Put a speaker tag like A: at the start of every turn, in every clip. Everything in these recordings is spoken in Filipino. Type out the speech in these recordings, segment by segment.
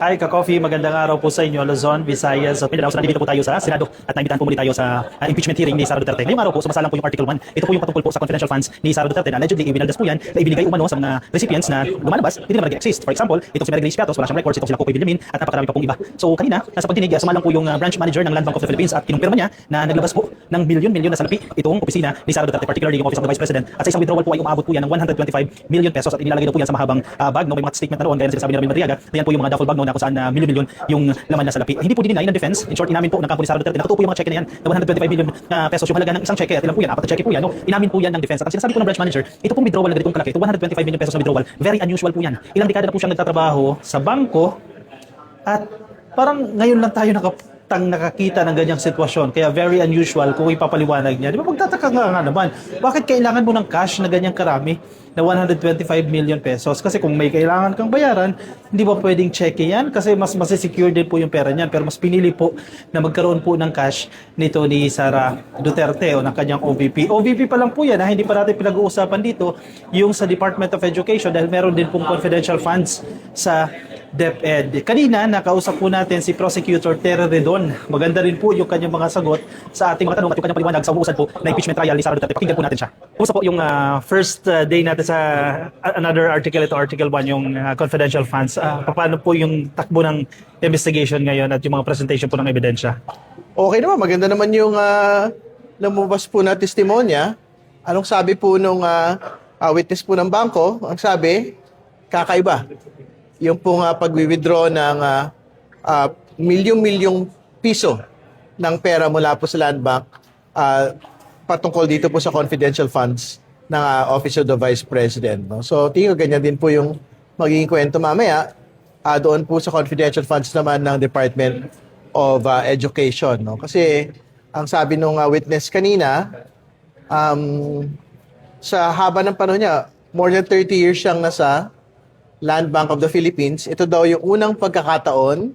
A: Hi, Ka-Coffee. Magandang araw po sa inyo, Luzon, Visayas, at Mindanao. So, nandito po tayo sa Senado at naimbitahan po muli tayo sa impeachment hearing ni Sara Duterte. Ngayong araw po, sumasalang po yung Article 1. Ito po yung patungkol po sa confidential funds ni Sara Duterte na allegedly ibinaldas po yan na ibinigay umano sa mga recipients na lumalabas, hindi naman nag-exist. For example, itong si Mary Grace Piatos, wala siyang records, itong sila Popoy Villamin, at napakarami pa pong iba. So, kanina, nasa pagdinig, sumalang po yung branch manager ng Land Bank of the Philippines at kinumpirma niya na naglabas po ng milyon-milyon na salapi itong opisina ni Sara Duterte, particularly yung Office of the Vice President. At sa isang withdrawal po ay umabot po yan ng 125 million pesos at inilalagay daw po yan sa mahabang bag. No, may mga statement na roon, gaya ng sinasabi ni Ramil Madriaga. Yan po yung mga duffel bag no, na kung saan milyon-milyon yung laman na salapi. Hindi po dinay ng defense. In short, inamin po ng kampo ni Sara Duterte na totoo po yung mga cheque na yan na 125 million pesos yung halaga ng isang cheque at ilan po yan, apat na cheque po yan. No? Inamin po yan ng defense. At ang sinasabi po ng branch manager, ito pong withdrawal na ganitong kalaki, ito 125 million pesos na withdrawal, very unusual po yan. Ilang dekada na po siyang nagtatrabaho sa bangko at parang ngayon lang tayo nakakita ng ganyang sitwasyon. Kaya very unusual kung ipapaliwanag niya. Di ba magtataka nga naman, bakit kailangan mo ng cash na ganyang karami na 125 million pesos? Kasi kung may kailangan kang bayaran, hindi ba pwedeng cheque yan? Kasi mas masisecure din po yung pera niyan. Pero mas pinili po na magkaroon po ng cash nito ni Sara Duterte o ng kanyang OVP. OVP pa lang po yan, hindi pa natin pinag-uusapan dito yung sa Department of Education dahil meron din pong confidential funds sa DepEd. Kanina, nakausap po natin si Prosecutor Terry Redon. Maganda rin po yung kanyang mga sagot sa ating mga tanong at yung kanyang paliwanag sa umuusad po na impeachment trial ni Sara Duterte. Pakinggan po natin siya. Kumusta po yung first day natin sa another article, ito Article 1, yung confidential funds. Paano po yung takbo ng investigation ngayon at yung mga presentation po ng ebidensya?
B: Okay naman, maganda naman yung lumabas po na testimonya. Anong sabi po nung witness po ng bangko? Ang sabi, kakaiba. Yung pong pag-withdraw ng milyong-milyong piso ng pera mula po sa Land Bank patungkol dito po sa confidential funds ng Office of the Vice President. No? So, tingin ko ganyan din po yung magiging kwento mamaya doon po sa confidential funds naman ng Department of Education. No? Kasi, ang sabi nung witness kanina, sa haba ng panahon niya, more than 30 years siyang nasa Land Bank of the Philippines. Ito daw yung unang pagkakataon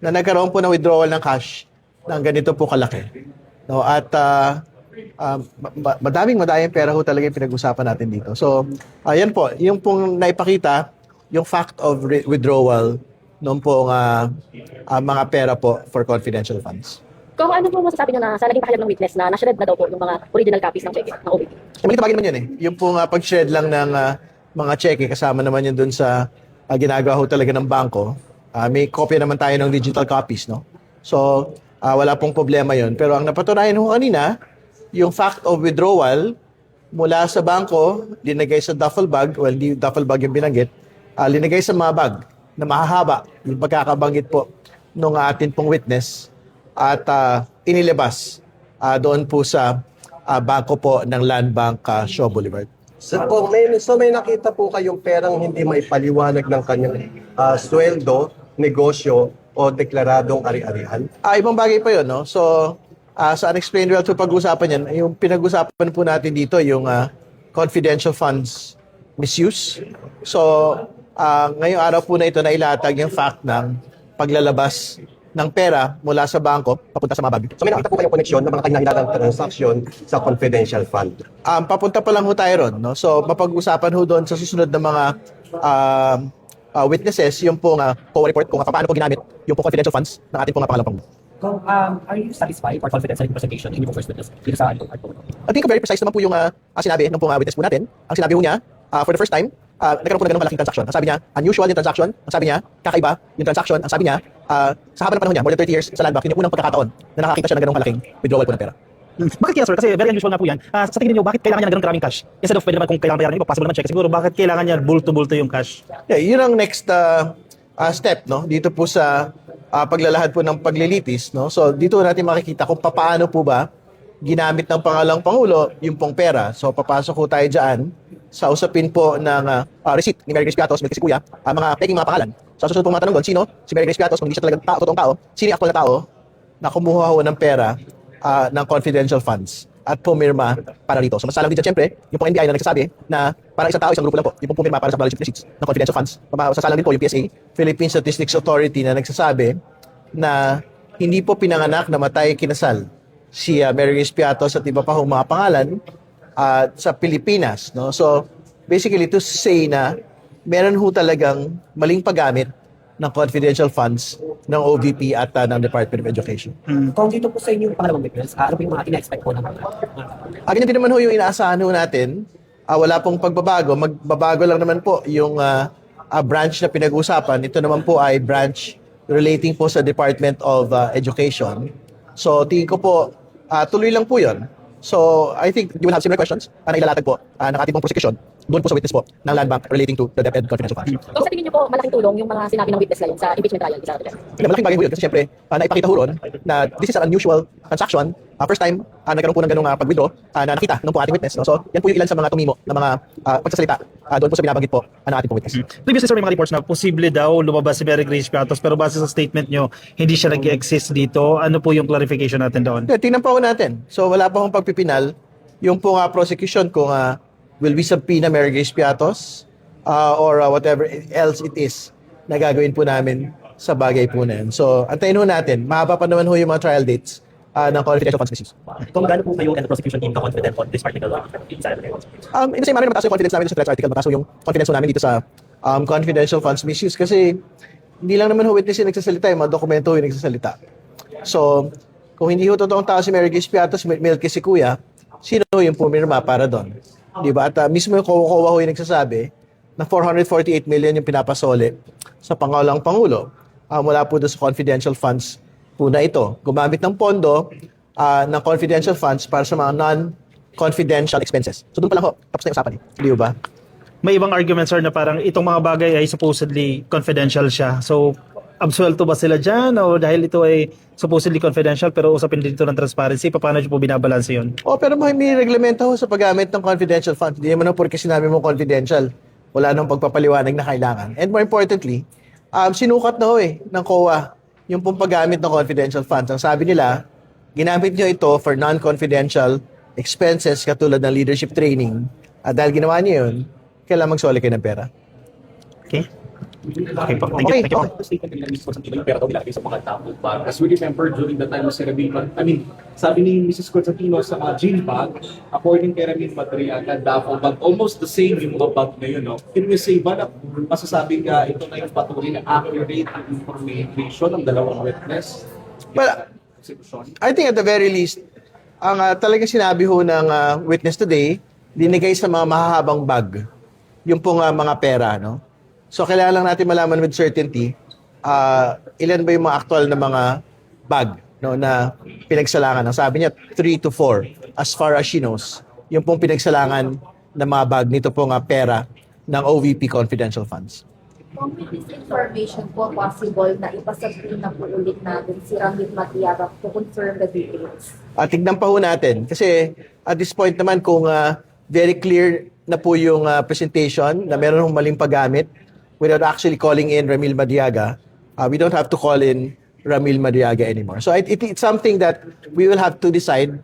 B: na nagkaroon po ng withdrawal ng cash ng ganito po kalaki. No? At madaming pera ho talaga yung pinag-usapan natin dito. So, ayan po, yung pong naipakita, yung fact of withdrawal ng pong mga pera po for confidential funds.
C: Kung ano po masasabi nyo na sa naging pahayag ng witness na na-shred na daw po yung mga original copies ng cheque ng OVP?
B: May tabagin naman yun eh. Yung pong pag-shred lang ng mga cheque, kasama naman yun dun sa ginagawa ho talaga ng bangko. May kopya naman tayo ng digital copies, no? So, wala pong problema yun. Pero ang napatunayan ho kanina, yung fact of withdrawal mula sa bangko, linagay sa duffel bag, well, hindi duffel bag yung binanggit, linagay sa mga bag na mahahaba, yung pagkakabanggit po nung atin pong witness, at inilabas doon po sa bangko po ng Land Bank Shaw Boulevard.
D: So may nakita po kayong perang hindi may paliwanag ng kanyang sweldo, negosyo, o deklaradong ari-arian?
B: Ibang bagay pa yun, no? So, sa unexplained wealth, pag-usapan yan, yung pinag-usapan po natin dito, yung confidential funds misuse. So, ngayong araw po na ito, nailatag yung fact ng paglalabas ng pera mula sa bangko papunta sa mga bag.
D: So may nakita po kayong koneksyon ng mga kanya-kanyang transaksyon sa confidential fund?
B: Papunta pa lang ho tayo ron, no? So, mapag-usapan ho doon sa susunod na mga witnesses, yung pong co-report kung paano po ginamit yung pong confidential funds ng ating pong pangalawang Pangulo.
E: Are you satisfied or confident sa presentation in your first witness dito sa article?
B: I think very precise naman po yung sinabi ng pong witness po natin. Ang sinabi po niya, for the first time, nagkaroon po na ganun malaking transaction. Ang sabi niya, unusual yung transaction. Ang sabi niya, kakaiba yung transaction. Ang sabi niya, sa haba ng panahon niya, more than 30 years sa Land Bank, yun yung unang pagkakataon na nakakita siya ng ganung malaking withdrawal po ng pera.
A: Bakit kaya, sir? Kasi very unusual nga po yan. Sa tingin niyo, bakit kailangan niya ng ganung karaming cash? Instead of pwede naman kung kailangan bayaran niyo, possible naman check. Siguro, bakit kailangan niya bulto-bulto yung cash?
B: Yeah, yun ang next step, no? Dito po sa paglalahad po ng paglilitis, no? So, dito natin makikita kung paano po ba ginamit ng pangalang Pangulo yung pong pera. So, papasok po tayo dyan sa usapin po ng receipt ni Mary Grace Piatos, Melky Sikuya, mga peking mga pangalan. So, susunod pong matanong doon, sino? Si Mary Grace Piatos, kung hindi siya talagang totoong tao, sino yung actual na tao na kumuha ho ng pera ng confidential funds at pumirma para rito. So, masasalang din dyan, syempre, yung pong NBI na nagsasabi na para isang tao, isang grupo lang po, yung pong pumirma para sa balance sheet receipts ng confidential funds. Masasalang din po yung PSA, Philippine Statistics Authority, na nagsasabi na hindi po pinanganak na matay kinasal si Mary Grace Piatos at iba pa hong mga pangalan sa Pilipinas, no? So, basically to say na meron ho talagang maling paggamit ng confidential funds ng OVP at ng Department of Education.
E: Kung dito po sa inyo yung pangalawang witness, ano po yung mga ina-expect po ng mga
B: Ganyan din naman ho yung inaasahan ho natin. Wala pong pagbabago. Magbabago lang naman po yung branch na pinag-uusapan. Ito naman po ay branch relating po sa Department of Education. So, tingin ko po, tuloy lang po yun. So, I think you will have similar questions na ilalatag po ng ating pong prosecution doon po sa witness po ng Land Bank relating to the DepEd confidential funds.
C: Kung sa tingin niyo po, malaking tulong yung mga sinabi ng witness ngayon sa impeachment trial ni Sara Duterte.
B: Malaking bagay po yun kasi syempre, naipakita ho ron na this is an unusual transaction. First time, nagkaroon po ng ganung pag-withdraw na nakita ng po ating witness. No? So, yan po yung ilan sa mga tumimo na mga pagsasalita doon po sa binabanggit po ng ating pong witness.
A: Previously, sir, may mga reports na posible daw lumabas si Mary Grace Piatos pero base sa statement nyo, hindi siya nag-exist dito. Ano po yung clarification natin doon?
B: Tingnan pa ho natin. So, wala pa akong pagpipinal. Yung po prosecution kung will we subpoena Mary Grace Piatos or whatever else it is na gagawin po namin sa bagay po na yun. So, antayin ho natin. Mahaba pa naman ho yung mga trial dates ng confidential funds misuse.
E: Kung gaano po kayo and the prosecution team ka-confident on this particular inside of the
B: In the same manner, mataas yung confidence namin sa threats article, mataas yung confidence ho namin dito sa confidential funds misuse kasi hindi lang naman ho witness yung nagsasalita, yung mga dokumento yung nagsasalita. So, kung hindi ho totoong tao si Mary Grace Piatos, milky si Kuya, sino yung pumirma para doon? Diba? At mismo yung COA ho yung nagsasabi na 448 million yung pinapasole sa Pangulong Pangulo mula po doon sa confidential funds po na ito. Gumamit ng pondo ng confidential funds para sa mga non-confidential expenses. So doon pa lang ho, tapos na yung usapan. Di ba?
A: May ibang arguments, sir, na parang itong mga bagay ay supposedly confidential siya. So, absuelto ba sila dyan o dahil ito ay supposedly confidential pero usapin dito ng transparency, paano nyo po binabalanse yun?
B: Pero may reglamento ho sa paggamit ng confidential funds. Hindi naman ho porque sinabi mo confidential. Wala nang pagpapaliwanag na kailangan. And more importantly, sinukat na ho ng COA yung pong paggamit ng confidential funds. Ang sabi nila, ginamit nyo ito for non-confidential expenses katulad ng leadership training. At dahil ginawa niyo yun, kailangan magsoli kayo ng pera.
A: Okay? Okay po. Thank you.
B: Okay.
A: Thank you po.
E: The statement nila mismo sa tibay, pero daw nilagay sa mga tao. As we remember during the time of Serabiman, sabi ni Mrs. Constantino sa mga gene bag, according kay Ramin Madriaga, Davao bag, almost the same yung mga bag na yun, no? Can we say ba na masasabing ito na yung patuloy na accurate information ng dalawang witness?
B: Well, I think at the very least, ang talagang sinabi ho ng witness today, dinigay sa mga mahahabang bag, yung pong mga pera, no? So, kailangan lang natin malaman with certainty ilan ba yung mga actual na mga bag no, na pinagsalangan. Ang sabi niya, 3 to 4 as far as she knows. Yung pong pinagsalangan na mga bag nito pong pera ng OVP confidential funds.
F: Kung may misinformation po possible na ipasabihin na po ulit natin si Ramil Matiaga to confirm the details.
B: Tignan pa ho natin. Kasi at this point naman kung very clear na po yung presentation na meron hong maling paggamit without actually calling in Ramil Madiaga, we don't have to call in Ramil Madiaga anymore. So it's something that we will have to decide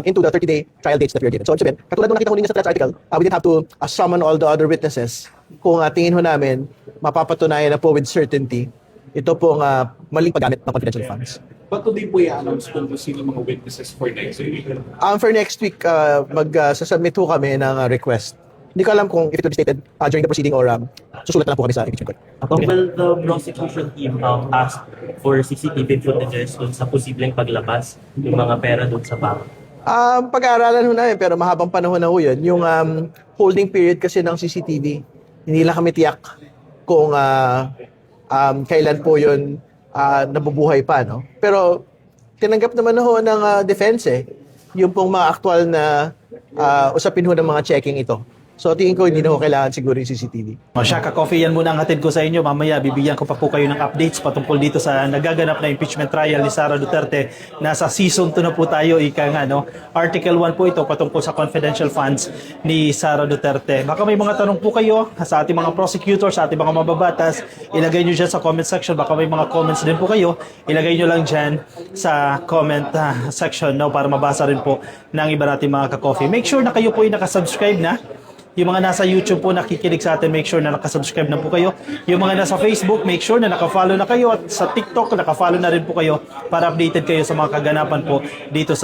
B: into the 30-day trial dates that we are given. So, sabihin, katulad nung nakita ko ninyo sa threats article, we didn't have to summon all the other witnesses. Kung tingin ho namin, mapapatunayan na po with certainty, ito pong maling paggamit ng confidential funds.
G: But today po i-announce kung sino mga witnesses for next week.
B: For next week, magsasubmit ho kami ng request. Hindi ko alam kung if it will be stated during the proceeding or susulat na lang po kami sa impeachment court.
H: Will the prosecution team ask for CCTV footages dun sa posibleng paglabas yung mga pera dun sa bank?
B: Pag-aaralan ho namin, pero mahabang panahon na ho yun. Yung holding period kasi ng CCTV, hindi lang kami tiyak kung kailan po yun nabubuhay pa. No? Pero tinanggap naman ho ng defense yung pong mga aktual na usapin ho ng mga checking ito. So tingin ko hindi na ho kailangan siguro yung CCTV.
A: Shaka Coffee, yan muna ang hatid ko sa inyo. Mamaya bibigyan ko pa po kayo ng updates patungkol dito sa nagaganap na impeachment trial ni Sara Duterte. Nasa season 2 na po tayo, ika nga, no? Article 1 po ito patungkol sa confidential funds ni Sara Duterte. Baka may mga tanong po kayo sa ating mga prosecutors, sa ating mga mababatas, ilagay nyo dyan sa comment section. Baka may mga comments din po kayo, ilagay nyo lang dyan sa comment section, no? Para mabasa rin po ng iba nating mga ka-coffee. Make sure na kayo po ay nakasubscribe na. Yung mga nasa YouTube po nakikinig sa atin, make sure na nakasubscribe na po kayo. Yung mga nasa Facebook, make sure na nakafollow na kayo. At sa TikTok, nakafollow na rin po kayo para updated kayo sa mga kaganapan po dito sa